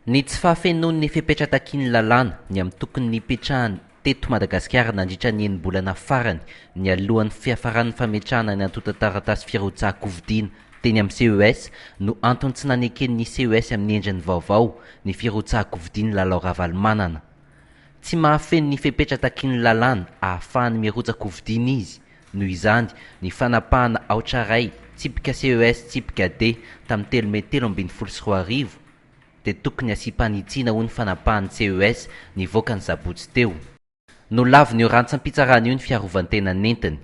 Ny tsy fahafenoan'ny ny fipetratakiany lalàna ny amin'ny tokony nipetrahany teto Madagasikara nandritra ny enim-bolana farany ny alohan'ny fiafaran'ny fametrahana ny antota taratasy firotsahako-vidiana teny amin'ny CES no antony tsy naneken'ny CES amin'ny endriny vaovao ny firotsahako-vidiana lalao ravalomanana. Tsy mahafeno ny fipetratakiany lalàna ahafahany mirotsaka-vidiana izy, noho izany ny fanapahana aotraray tsipika CES tsipika D tamin'ny 13/10/2024 dia tokony asiam-panitsiana ho ny fanapahany CES nivoaka ny sabotsy teo. No lavy ny rantsam-pitsarana io ny fiarovantena nentiny.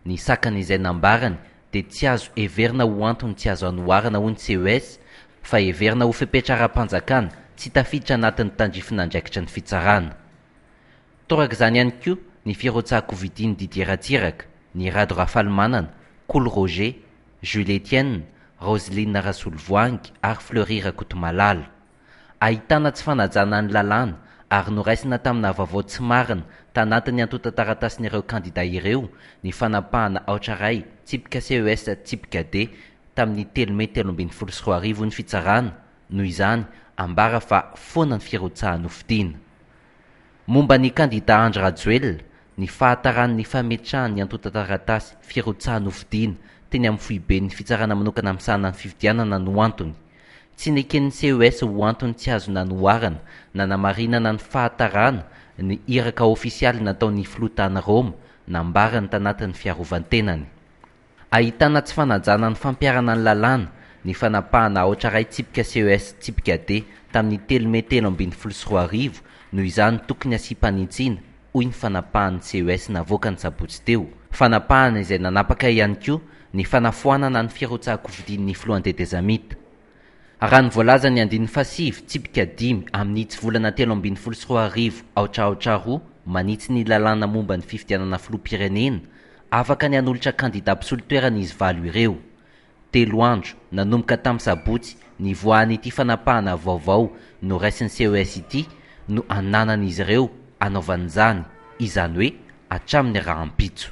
Ny sakana izay nambarany dia tsy azo everina ho antony tsy azo anoharana ho ny CES fa everina ho fipetraram-panjakana tsy tafiditra anatin'ny tandrifin'andraikitry ny fitsarana. Toraka izany ihany koa ny firotsahako-vidiany Didier Ratsiraka, ny Rado Rafalomanana, Cool Roger, Jules Etienne, Roseline Rasolovoangy ary Fleury Rakotomalala. Ahitana tsy fanajana ny lalàna ary noraisina tamina vaovao tsy marina tanatin'ny antota taratasin'ireo kandida ireo ny fanapahana aotraray tsipika CES tsipika D tamin'ny 13/10/2024 ny fitsarana, noho izany ambara fa foana ny firotsahana hofidiana. Momba ny kandida Andry Rajoelina, ny fahatarany ny fametrahany antota taratasy firotsahana hofidiana teny amin'ny foiben'ny fitsarana manokana amin'ny sahanany fifidianana no antony. Tsy neken'ny CES ho antony tsy azo nanoharana nanamarinana ny fahatarana ny iraka ofisialy nataon'ny filotana Roma nambarany tanatin'ny fiarovan-tenany. Ahitana tsy fanajana ny fampiarana ny lalàna ny fanapahana aotraray tsipika CES tsipika D tamin'ny 13/10/2024 noho izany tokony asiam-panitsiana hoy ny fanapahany CES navoaka ny sabotsy teo. Fanapahana izay nanapaka ihany koa ny fanafoanana ny firotsahako-vidian'ny Floantetezamita. Raha ny voalaza ny andin'ny fasivy tsipika 5 amin'ny tsy volana 13/2024 aotraotra roa manitsy ny lalàna momba ny fifidianana filoham-pirenena, afaka ny hanolotra kandida ampisolo-toerana izy valo ireo. 3 andro nanomboka tamin'ny sabotsy ny voahan'ity fanapahana vaovao no raisin'ny CES ity no ananan'izy ireo anaovan'izany, izany hoe hatramin'ny rahampitso.